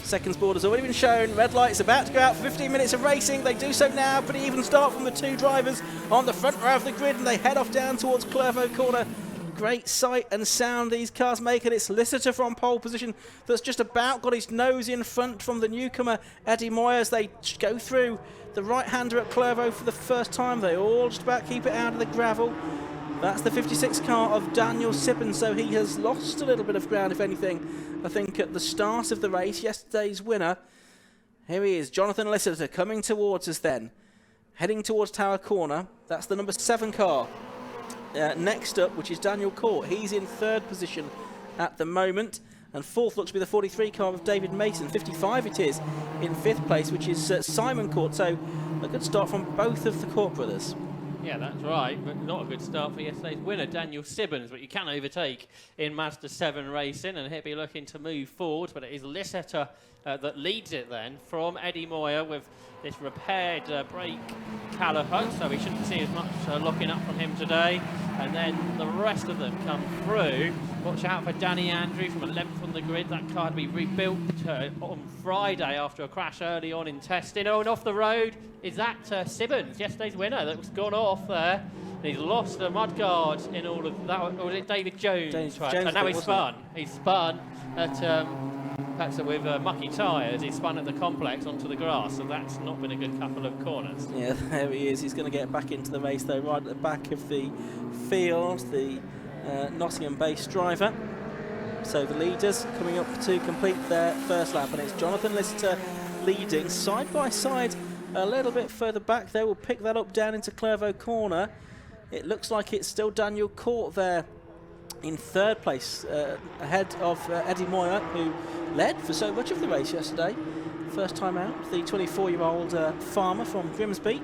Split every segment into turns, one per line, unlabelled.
Seconds board has already been shown. Red light is about to go out for 15 minutes of racing. They do so now. Pretty even start from the two drivers on the front row of the grid, and they head off down towards Clervaux Corner. Great sight and sound these cars make it. It's Lister from pole position that's just about got his nose in front from the newcomer Eddie Moyer as they go through the right-hander at Clervaux for the first time. They all just about keep it out of the gravel. That's the 56 car of Daniel Sibbons, so he has lost a little bit of ground, if anything, I think, at the start of the race. Yesterday's winner. Here he is, Jonathan Lister, coming towards us then. Heading towards Tower Corner. That's the number 7 car. Next up, which is Daniel Court. He's in 3rd position at the moment. And 4th looks to be the 43 car of David Mason. 55 it is in 5th place, which is Simon Court. So a good start from both of the Court brothers.
Yeah, that's right, but not a good start for yesterday's winner, Daniel Sibbons, but you can overtake in Ma7da racing, and he'll be looking to move forward, but it is Lister that leads it then from Eddie Moyer with this repaired brake caliper, so we shouldn't see as much locking up from him today. And then the rest of them come through. Watch out for Danny Andrew from 11th on the grid. That car had to be rebuilt on Friday after a crash early on in testing. Oh, and off the road is that Sibbons, yesterday's winner, that was gone off there. And he's lost a mudguard in all of that. Or was it David Jones? And now he's spun. He's spun at with mucky tyres. He's spun at the complex onto the grass, so that's not been a good couple of corners.
Yeah, there he is. He's going to get back into the race though, right at the back of the field, the Nottingham-based driver. So the leaders coming up to complete their first lap, and it's Jonathan Lister leading side by side a little bit further back there. We'll pick that up down into Clervaux Corner. It looks like it's still Daniel Court there in 3rd place, ahead of Eddie Moyer, who led for so much of the race yesterday. First time out, the 24-year-old farmer from Grimsby.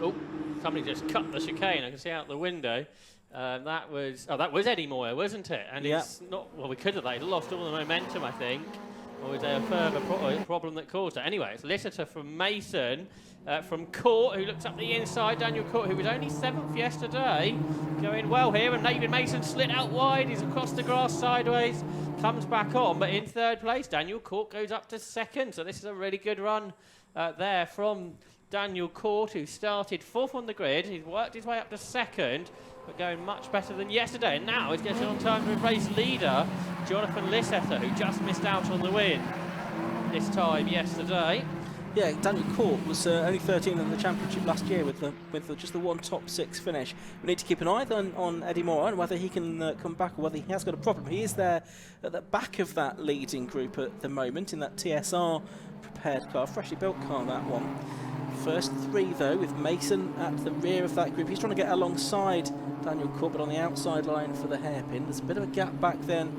Oh, somebody just cut the chicane. I can see out the window. That was Eddie Moyer, wasn't it? And it's not. Well, we could have. They lost all the momentum, I think. Or was there a further problem that caused it? Anyway, it's Lister from Mason, from Court, who looks up the inside. Daniel Court, who was only 7th yesterday, going well here. And David Mason slid out wide. He's across the grass sideways, comes back on. But in 3rd place, Daniel Court goes up to 2nd. So this is a really good run there from Daniel Court, who started 4th on the grid. He's worked his way up to 2nd, but going much better than yesterday. And now he's getting on time with race leader Jonathan Lister, who just missed out on the win this time yesterday.
Yeah, Daniel Court was only 13th in the championship last year with just the one top 6 finish. We need to keep an eye on Eddie Moore and whether he can come back or whether he has got a problem. He is there at the back of that leading group at the moment in that TSR prepared car, freshly built car, that one. First 3 though, with Mason at the rear of that group. He's trying to get alongside Daniel Court, but on the outside line for the hairpin. There's a bit of a gap back then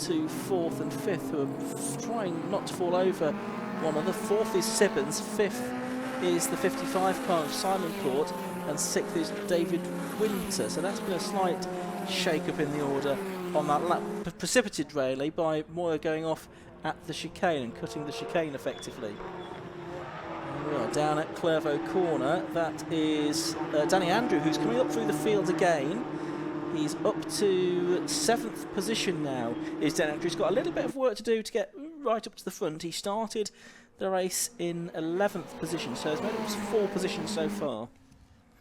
to 4th and 5th, who are trying not to fall over one another. 4th is Sibbons, 5th is the 55 car of Simon Court, and 6th is David Winter. So that's been a slight shake-up in the order on that lap, precipitated really by Moyer going off at the chicane and cutting the chicane effectively. We are down at Clervaux Corner. That is Danny Andrew, who's coming up through the field again. He's up to 7th position now. Is Danny Andrew? He's got a little bit of work to do to get right up to the front. He started the race in 11th position, so he's made it 4 positions so far.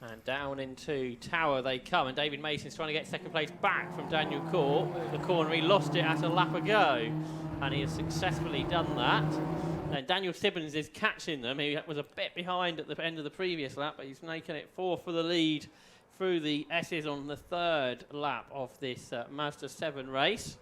And down into Tower they come, and David Mason's trying to get 2nd place back from Daniel Court. The corner, he lost it at a lap ago, and he has successfully done that. And Daniel Sibbons is catching them. He was a bit behind at the end of the previous lap, but he's making it 4 for the lead through the S's on the 3rd lap of this Ma7da race.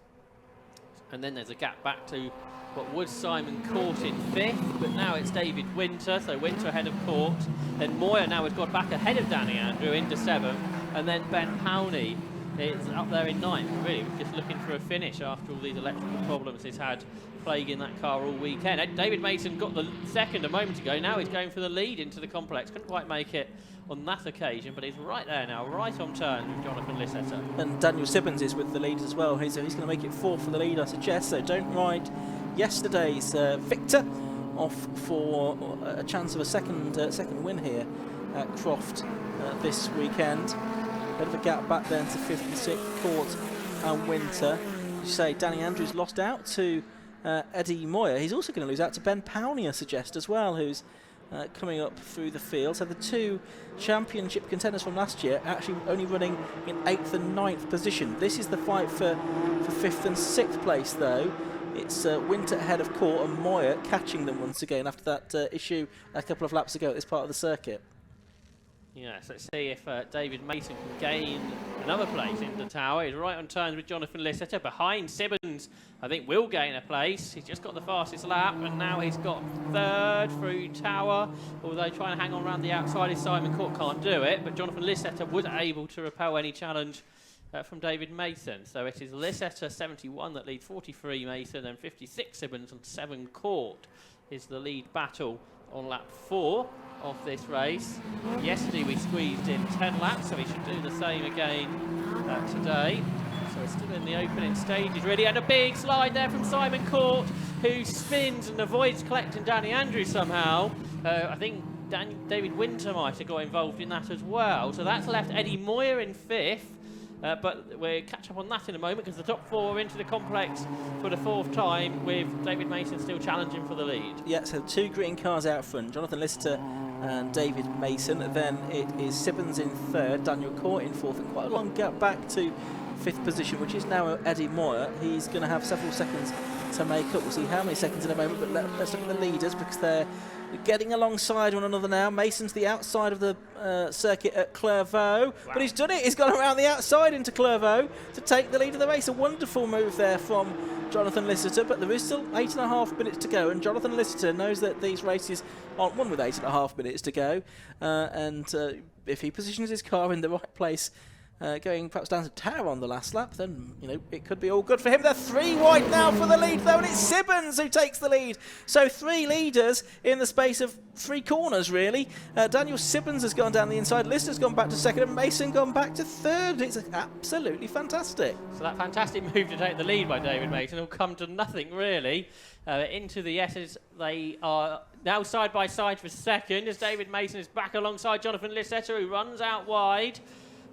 And then there's a gap back to what was Simon Court in 5th, but now it's David Winter, so Winter ahead of Court. Then Moyer now has got back ahead of Danny Andrew into 7th, and then Ben Powney is up there in 9th, really, just looking for a finish after all these electrical problems he's had plaguing that car all weekend. David Mason got the 2nd a moment ago, now he's going for the lead into the complex. Couldn't quite make it on that occasion, but he's right there now, right on turn with Jonathan Lister.
And Daniel Sibbons is with the lead as well. He's going to make it 4 for the lead, I suggest, so don't ride yesterday's victor off for a chance of a second win here at Croft this weekend. Bit of a gap back then to 5th and 6th, Court and Winter. You say Danny Andrews lost out to Eddie Moyer. He's also going to lose out to Ben Powney, I suggest, as well, who's coming up through the field. So the two championship contenders from last year actually only running in 8th and 9th position. This is the fight for 5th and 6th place, though. It's Winter ahead of Court and Moyer catching them once again after that issue a couple of laps ago at this part of the circuit.
Yes, let's see if David Mason can gain another place in the tower. He's right on terms with Jonathan Lisseter. Behind Sibbons, I think, will gain a place. He's just got the fastest lap, and now he's got 3rd through tower. Although trying to hang on around the outside, is Simon Court can't do it. But Jonathan Lisseter was able to repel any challenge from David Mason. So it is Lisseter 71 that leads, 43 Mason, and 56 Sibbons, and 7 Court is the lead battle on lap 4 of this race. Yesterday we squeezed in 10 laps, so we should do the same again today. So we're still in the opening stages really, and a big slide there from Simon Court, who spins and avoids collecting Danny Andrews somehow. I think David Winter might have got involved in that as well. So that's left Eddie Moyer in 5th. But we'll catch up on that in a moment, because the top 4 are into the complex for the 4th time, with David Mason still challenging for the lead.
Yeah, so 2 green cars out front, Jonathan Lisseter and David Mason. Then it is Sibbons in 3rd, Daniel Court in 4th, and quite a long gap back to 5th position, which is now Eddie Moyer. He's going to have several seconds to make up. We'll see how many seconds in a moment, but let's look at the leaders, because they're getting alongside one another now. Mason's the outside of the circuit at Clairvaux, but he's done it. He's gone around the outside into Clairvaux to take the lead of the race. A wonderful move there from Jonathan Lisseter, but there is still 8.5 minutes to go, and Jonathan Lisseter knows that these races aren't won with 8.5 minutes to go, and if he positions his car in the right place, going perhaps down to tower on the last lap, then it could be all good for him. They're 3 wide now for the lead, though, and it's Sibbons who takes the lead. So 3 leaders in the space of 3 corners, really. Daniel Sibbons has gone down the inside, Lister's gone back to 2nd, and Mason gone back to 3rd. It's absolutely fantastic.
So that fantastic move to take the lead by David Mason will come to nothing, really. Into the S's, they are now side by side for 2nd, as David Mason is back alongside Jonathan Lisseter, who runs out wide,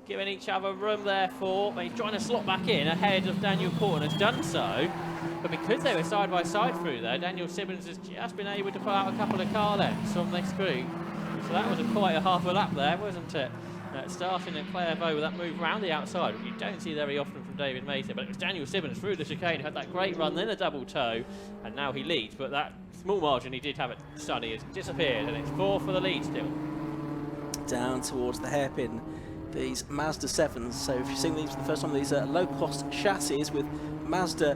giving each other room therefore, but he's trying to slot back in ahead of Daniel Court, and has done so. But because they were side by side through there, Daniel Sibbons has just been able to pull out a couple of car lengths from this group. So that was quite a half a lap there, wasn't it? Starting at Clairvaux with that move round the outside, which you don't see very often from David Mason, but it was Daniel Sibbons through the chicane, had that great run, then a double toe, and now he leads. But that small margin he did have at Sunny has disappeared, and it's 4 for the lead still.
Down towards the hairpin, these Ma7da 7s. So if you're seeing these for the first time, these are low-cost chassis with Ma7da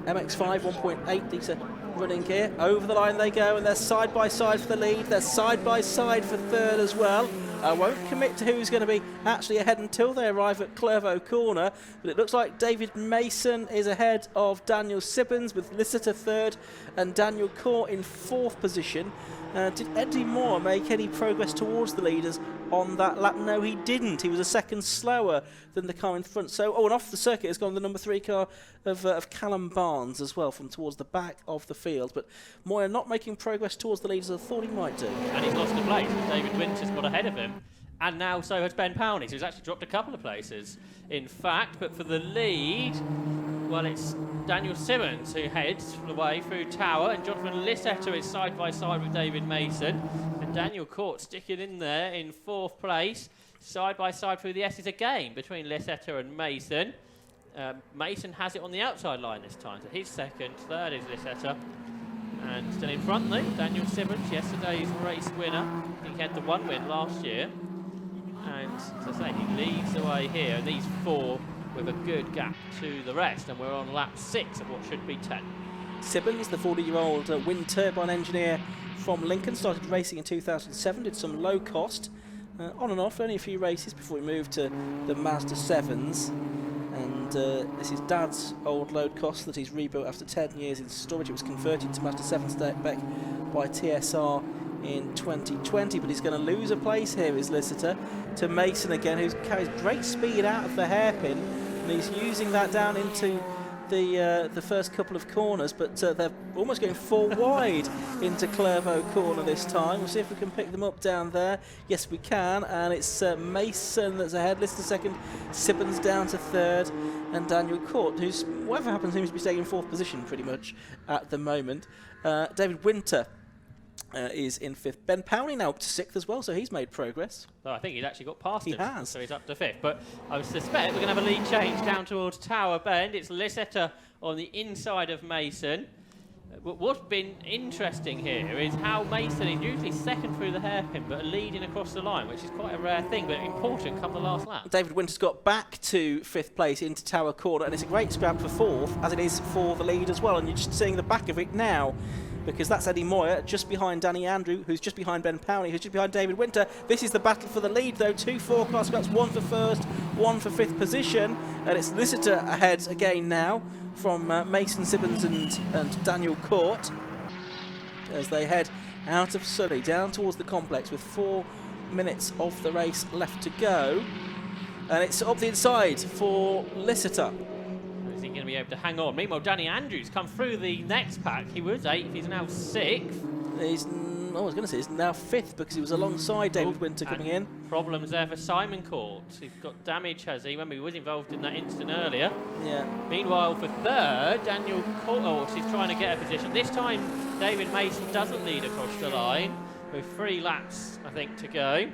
MX-5 1.8 litre running gear. Over the line they go, and they're side by side for the lead. They're side by side for 3rd as well. I won't commit to who's going to be actually ahead until they arrive at Clairvaux corner, but it looks like David Mason is ahead of Daniel Sibbons, with Lisseter 3rd and Daniel Court in 4th position. Did Eddie Moore make any progress towards the leaders on that lap? No, he didn't. He was a second slower than the car in front. So, and off the circuit has gone the number 3 car of Callum Barnes as well, from towards the back of the field. But Moyer not making progress towards the leaders as I thought he might do.
And he's lost a place. David Winter's got ahead of him. And now so has Ben Powney, who's actually dropped a couple of places, in fact. But for the lead, well, it's Daniel Simmons who heads the way through Tower, and Jonathan Lisseter is side by side with David Mason. And Daniel Court sticking in there in 4th place, side by side through the S's again between Lisseter and Mason. Mason has it on the outside line this time, so he's 2nd, 3rd is Lisseter. And still in front though, Daniel Simmons, yesterday's race winner. He had the 1 win last year. And as I say, he leads the way here, and these 4 with a good gap to the rest, and we're on lap 6 of what should be 10.
Sibbons, the 40-year-old wind turbine engineer from Lincoln, started racing in 2007, did some low cost, on and off, only a few races before he moved to the Ma7da 7s. And this is Dad's old load cost that he's rebuilt after 10 years in storage. It was converted to Ma7da 7s back by TSR in 2020, but he's going to lose a place here, is Lisseter, to Mason again, who carries great speed out of the hairpin, and he's using that down into the first couple of corners, but they're almost going 4 wide into Clairvaux corner this time. We'll see if we can pick them up down there. Yes, we can, and it's Mason that's ahead. Lister second, Sibbons down to third, and Daniel Court, who's, whatever happens, seems to be taking 4th position pretty much at the moment. David Winter is in 5th. Ben Powney now up to 6th as well, so he's made progress.
Oh, I think he's actually got past him.
He has.
So he's up to 5th. But I suspect we're going to have a lead change down towards Tower Bend. It's Lisetta on the inside of Mason. But what's been interesting here is how Mason is usually second through the hairpin, but leading across the line, which is quite a rare thing, but important come the last lap.
David Winter's got back to 5th place into Tower Corner, and it's a great scrap for 4th, as it is for the lead as well. And you're just seeing the back of it now, because that's Eddie Moyer just behind Danny Andrew, who's just behind Ben Powney, who's just behind David Winter. This is the battle for the lead, though. 2 4-car scraps, 1 for 1st, 1 for 5th position, and it's Lisetta ahead again now from Mason, Sibbons and Daniel Court as they head out of Surrey down towards the complex with 4 minutes of the race left to go, and it's up the inside for Lisetta.
Is he going to be able to hang on? Meanwhile, Danny Andrews come through the next pack. He was 8th, he's now 6th.
He's, I was going to say, he's now 5th because he was alongside David Winter coming in.
Problems there for Simon Court. He's got damage, has he? Remember, he was involved in that incident earlier.
Yeah.
Meanwhile, for 3rd, Daniel Court is trying to get a position. This time, David Mason doesn't lead across the line with 3 laps, I think, to go.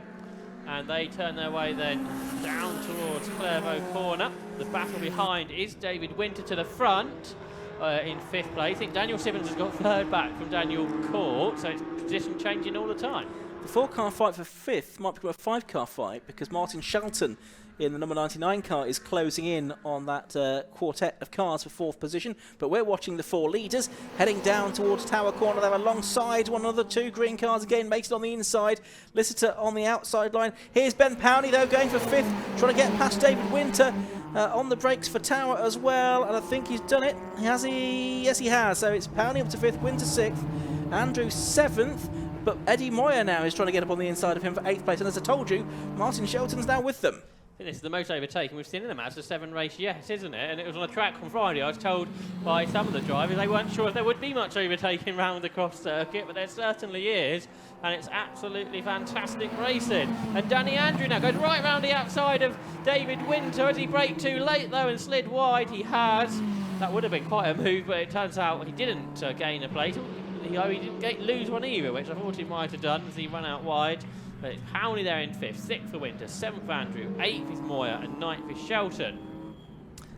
And they turn their way then down towards Clairvaux corner. The battle behind is David Winter to the front in 5th place. I think Daniel Sibbons has got 3rd back from Daniel Court, so it's position changing all the time.
The 4-car fight for 5th might become a 5-car fight because Martin Shelton in the number 99 car is closing in on that quartet of cars for 4th position. But we're watching the 4 leaders heading down towards Tower Corner. They're alongside one another. 2 green cars again, Mason on the inside, Lisetta on the outside line. Here's Ben Powney though going for 5th, trying to get past David Winter. On the brakes for Tower as well, and I think he's done it. Has he? Yes, he has. So it's Powney up to 5th, Winter 6th, Andrew 7th, but Eddie Moyer now is trying to get up on the inside of him for 8th place. And as I told you, Martin Shelton's now with them.
I think this is the most overtaken we've seen in a Ma7da 7 race yet, isn't it? And it was on a track on Friday. I was told by some of the drivers they weren't sure if there would be much overtaking round the Croft circuit, but there certainly is. And it's absolutely fantastic racing. And Danny Andrew now goes right round the outside of David Winter. Has he braked too late though and slid wide? He has. That would have been quite a move, but it turns out he didn't gain a place. He didn't lose one either, which I thought he might have done as he ran out wide. But it's Powney there in 5th, 6th for Winter, 7th for Andrew, 8th is Moyer and 9th is Shelton.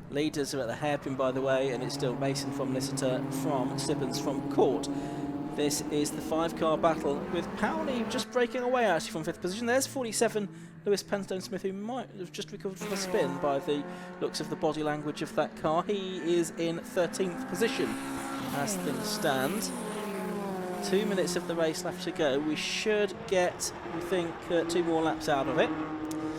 Leaders are at the hairpin, by the way, and it's still Mason from Lisetta, from Sibbons from Court. This is the 5-car battle with Powney just breaking away actually from 5th position. There's 47 Lewis Penstone-Smith, who might have just recovered from a spin by the looks of the body language of that car. He is in 13th position as things stand. 2 minutes of the race left to go. We should get, we think, 2 more laps out of it.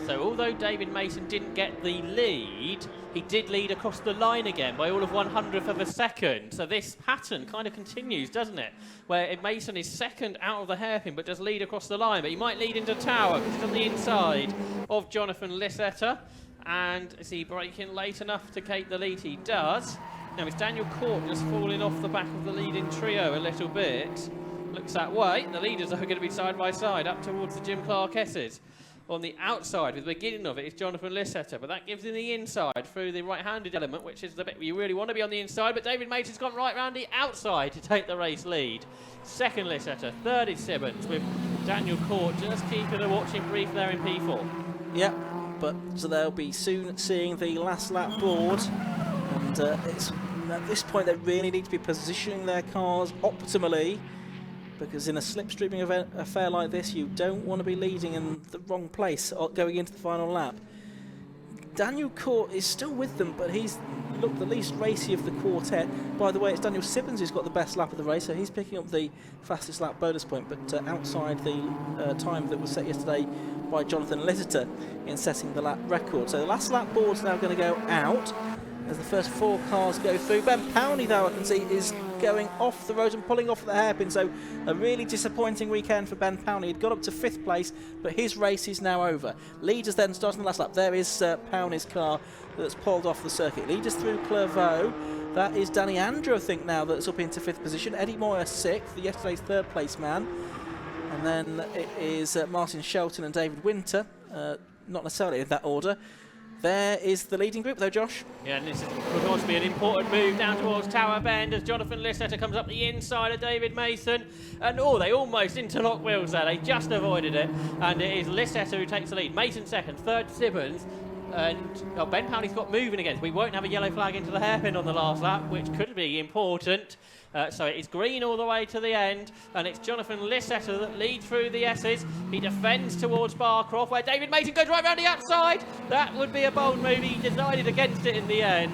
So although David Mason didn't get the lead, he did lead across the line again by all of 100th of a second. So this pattern kind of continues, doesn't it? Where Mason is second out of the hairpin, but does lead across the line. But he might lead into Tower because he's on the inside of Jonathan Lisetta. And is he braking late enough to take the lead? He does. Now it's Daniel Court just falling off the back of the leading trio a little bit. Looks that way. The leaders are going to be side by side up towards the Jim Clark S's. On the outside, with the beginning of it, is Jonathan Lisetta, but that gives him the inside through the right-handed element, which is the bit you really want to be on the inside, but David Mason's gone right round the outside to take the race lead. 2nd Lisetta, 3rd is Sibbons, with Daniel Court just keeping a watching brief there in P4.
Yep, but so they'll be soon seeing the last lap board, and it's at this point they really need to be positioning their cars optimally, because in a slipstreaming affair like this, you don't want to be leading in the wrong place going into the final lap. Daniel Court is still with them, but he's looked the least racy of the quartet. By the way, it's Daniel Sibbons who's got the best lap of the race, so he's picking up the fastest lap bonus point, but outside the time that was set yesterday by Jonathan Lisetta in setting the lap record. So the last lap board's now going to go out as the first 4 cars go through. Ben Powney, though, I can see, is going off the road and pulling off the hairpin, so a really disappointing weekend for Ben Powney. He'd got up to 5th place, but his race is now over. Leaders then starting the last lap. There is Powney's car that's pulled off the circuit. Leaders through Clairvaux, That is Danny Andrew, I think, now that's up into 5th position. Eddie Moyer 6th, yesterday's 3rd place man. And then it is Martin Shelton and David Winter, not necessarily in that order. There is the leading group though, Josh.
Yeah, and this would also be an important move down towards Tower Bend as Jonathan Lissetter comes up the inside of David Mason. And they almost interlock wheels there. They just avoided it. And it is Lissetter who takes the lead. Mason second, third Sibbons. And Ben Powney's got moving again. We won't have a yellow flag into the hairpin on the last lap, which could be important. So it is green all the way to the end, and it's Jonathan Lissetter that leads through the S's. He defends towards Croft, where David Mason goes right round the outside. That would be a bold move. He decided against it in the end.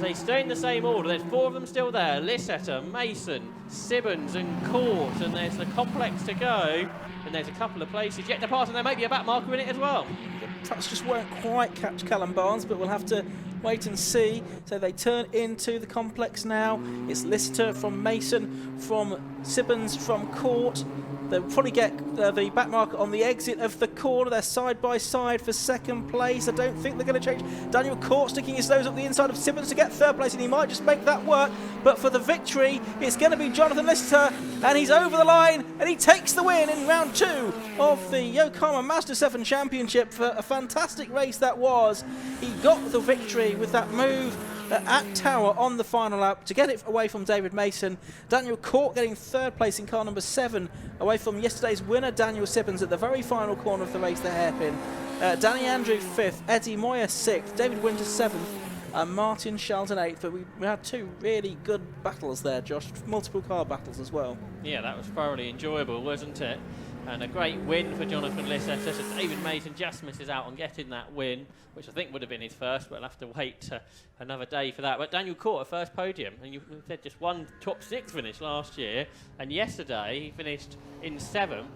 They stay in the same order. There's 4 of them still there. Lissetter, Mason, Sibbons and Court, and there's the complex to go. And there's a couple of places yet to pass, and there may be a back marker in it as well.
Perhaps just won't quite catch Callum Barnes, but we'll have to wait and see. So they turn into the complex now. It's Lissetter from Mason, from Sibbons, from Court. They'll probably get the back marker on the exit of the corner. They're side by side for 2nd place. I don't think they're going to change. Daniel Court sticking his nose up the inside of Sibbons to get 3rd place, and he might just make that work. But for the victory, it's going to be Jonathan Lissetter, and he's over the line, and he takes the win in round 2 of the Yokohama Ma7da 7 Championship. For a fantastic race that was. He got the victory with that move at Tower on the final lap to get it away from David Mason. Daniel Court getting 3rd place in car number 7 away from yesterday's winner Daniel Sibbons at the very final corner of the race, the hairpin. Danny Andrew 5th, Eddie Moyer 6th, David Winter 7th, and Martin Shelton 8th. But we had 2 really good battles there, Josh, multiple car battles as well. Yeah,
that was thoroughly enjoyable, wasn't it? And a great win for Jonathan Lissetter. So David Mason just misses out on getting that win, which I think would have been his first, but we'll have to wait another day for that. But Daniel Court, a first podium, and you said just one top 6 finish last year, and yesterday he finished in 7th.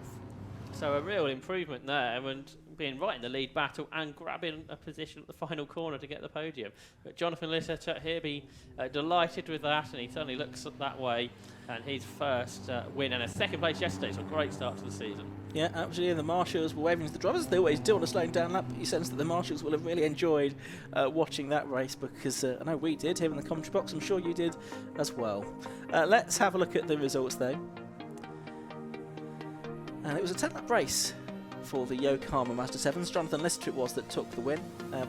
So a real improvement there, and being right in the lead battle and grabbing a position at the final corner to get the podium. But Jonathan Lissetter here be delighted with that, and he certainly looks that way. And his first win and a 2nd place yesterday, so a great start to the season. Yeah, absolutely, and the marshals were waving to the drivers. They always do on a slowing down lap, but you sense that the marshals will have really enjoyed watching that race, because I know we did here in the commentary box. I'm sure you did as well. Let's have a look at the results though. And it was a 10-lap race for the Yokohama Ma7da 7s. Jonathan Lissetter it was that took the win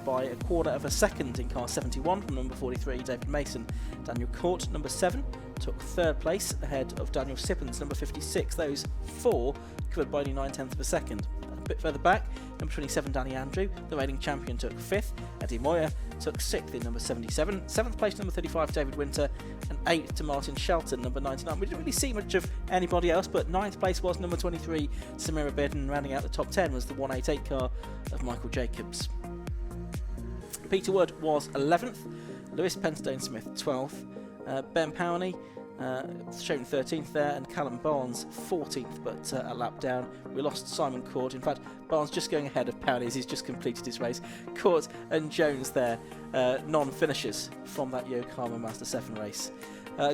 by a quarter of a second in car 71 from number 43, David Mason. Daniel Court, number 7, took 3rd place ahead of Daniel Sibbons, number 56. Those 4 covered by only 9/10 of a second. A bit further back, number 27, Danny Andrew, the reigning champion, took 5th. Eddie Moyer took 6th in number 77. 7th place, number 35, David Winter, and 8th to Martin Shelton, number 99. We didn't really see much of anybody else, but 9th place was number 23, Samira Bidden. Rounding out the top 10 was the 188 car of Michael Jacobs. Peter Wood was 11th, Lewis Penstone-Smith 12th, Ben Powney shown 13th there, and Callum Barnes 14th, but a lap down. We lost Simon Court. In fact, Barnes just going ahead of Powney as he's just completed his race. Court and Jones there, non-finishers from that Yokohama Ma7da 7 race.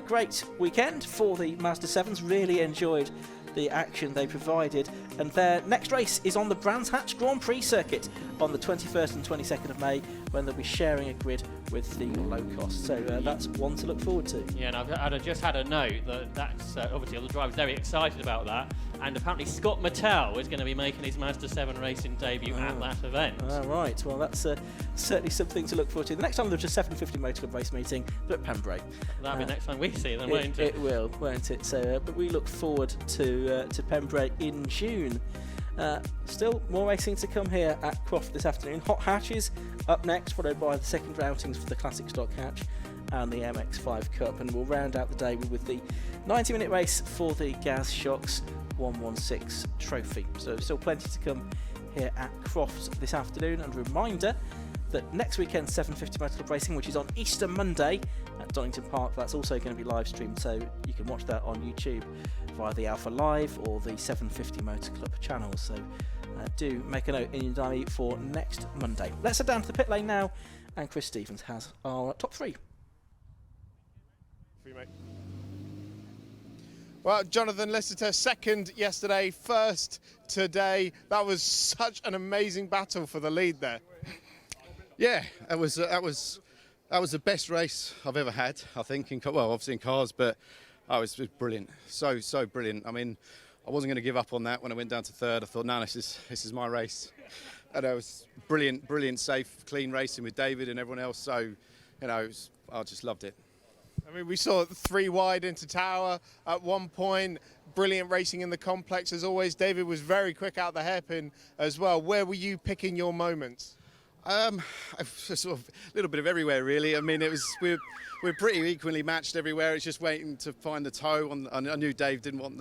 Great weekend for the Ma7da 7s, really enjoyed the action they provided, and their next race is on the Brands Hatch Grand Prix circuit on the 21st and 22nd of May, when they'll be sharing a grid with the low cost. So that's one to look forward to. Yeah, and I've just had a note that's obviously all the drivers very excited about that, and apparently Scott Mattel is going to be making his Ma7da 7 racing debut at that event. Right, well that's certainly something to look forward to. The next time there's a 750 Motor Club race meeting, but at Pembrey. That'll be next time we see them, won't it? It will, won't it? So, but we look forward to Pembrey in June. Still more racing to come here at Croft this afternoon. Hot Hatches up next, followed by the secondary outings for the Classic Stock Hatch and the MX5 Cup, and we'll round out the day with the 90-minute race for the Gaz Shocks 116 Trophy. So still plenty to come here at Croft this afternoon, and a reminder that next weekend 750 Motor Club Racing, which is on Easter Monday at Donington Park, that's also going to be live streamed, so you can watch that on YouTube via the Alpha Live or the 750 Motor Club channel. So do make a note in your diary for next Monday. Let's head down to the pit lane now, and Chris Stevens has our top 3.
Well, Jonathan Lissetter, 2nd yesterday, 1st today. That was such an amazing battle for the lead there.
Yeah, that was That was the best race I've ever had, I think. Well, obviously in cars, but it was brilliant. So brilliant. I mean, I wasn't going to give up on that when I went down to third. I thought, no, this is my race. And it was brilliant, safe, clean racing with David and everyone else. So, I just loved it.
I mean, we saw 3 wide into Tower at one point. Brilliant racing in the complex as always. David was very quick out the hairpin as well. Where were you picking your moments?
Sort of a little bit of everywhere, really. I mean, we're pretty equally matched everywhere. It's just waiting to find the toe. I knew Dave didn't want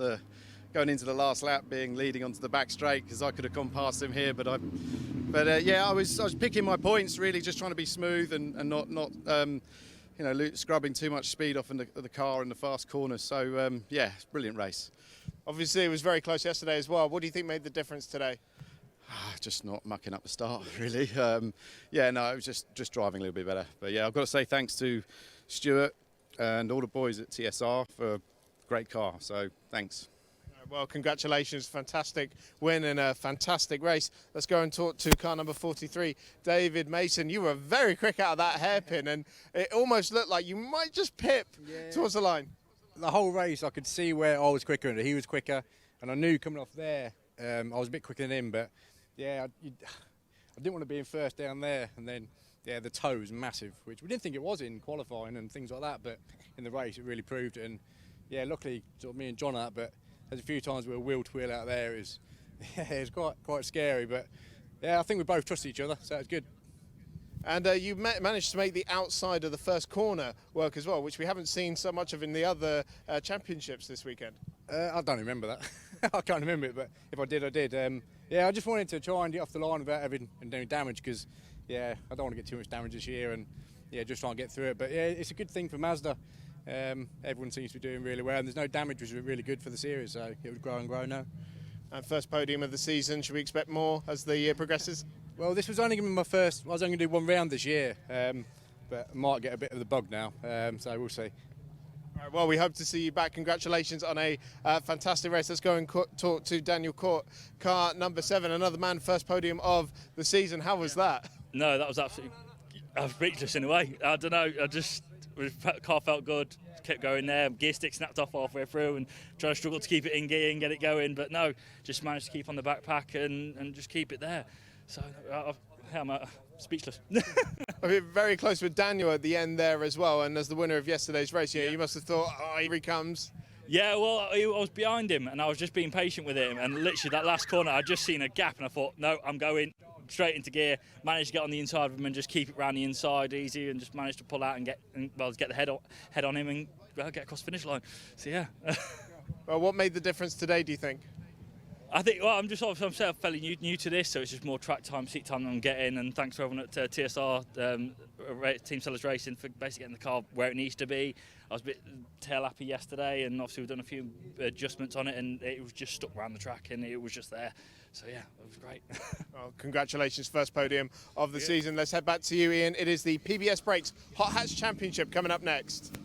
going into the last lap being leading onto the back straight because I could have gone past him here. But I was picking my points, really, just trying to be smooth and not scrubbing too much speed off in the car in the fast corners. So brilliant race.
Obviously, it was very close yesterday as well. What do you think made the difference today?
Just not mucking up the start, really. It was just driving a little bit better. But yeah, I've got to say thanks to Stuart and all the boys at TSR for a great car. So thanks.
Well, congratulations. Fantastic win and a fantastic race. Let's go and talk to car number 43, David Mason. You were very quick out of that hairpin and it almost looked like you might just pip towards the line.
The whole race, I could see where I was quicker and he was quicker. And I knew coming off there, I was a bit quicker than him, but yeah, I didn't want to be in first down there. And then, the toe was massive, which we didn't think it was in qualifying and things like that. But in the race, it really proved it. And yeah, luckily, sort of me and John are that. But there's a few times we were wheel to wheel out there. It was quite scary. But yeah, I think we both trusted each other, so it was good.
And you managed to make the outside of the first corner work as well, which we haven't seen so much of in the other championships this weekend.
I don't remember that. I can't remember it, but if I did, I did. I just wanted to try and get off the line without having any damage because, I don't want to get too much damage this year and, just try and get through it. But, it's a good thing for Ma7da. Everyone seems to be doing really well and there's no damage, which is really good for the series, so it would grow and grow now.
And first podium of the season, should we expect more as the year progresses?
Well, this was only going to be my first. I was only going to do one round this year, but I might get a bit of the bug now, so we'll see.
All right, well, we hope to see you back. Congratulations on a fantastic race. Let's go and talk to Daniel Court, car number 7, another man, first podium of the season. How was that?
No, that was absolutely ridiculous in a way. I don't know, the car felt good, kept going there, gear stick snapped off halfway through and trying to struggle to keep it in gear and get it going, but no, just managed to keep on the backpack and just keep it there. So I'm speechless.
I mean, very close with Daniel at the end there as well, and as the winner of yesterday's race, you must have thought, here he comes.
Yeah, well, I was behind him and I was just being patient with him, and literally that last corner I'd just seen a gap and I thought, no, I'm going straight into gear, managed to get on the inside of him and just keep it round the inside easy and just managed to pull out and get the head on him and get across the finish line. So yeah.
Well, what made the difference today, do you think?
I think, I'm fairly new to this, so it's just more track time, seat time that I'm getting, and thanks to everyone at TSR, Team Sellers Racing, for basically getting the car where it needs to be. I was a bit tail happy yesterday, and obviously we've done a few adjustments on it, and it was just stuck around the track, and it was just there. So yeah, it was great.
Well, congratulations, first podium of the season. Let's head back to you, Ian. It is the PBS Brakes Hot Hatch Championship coming up next.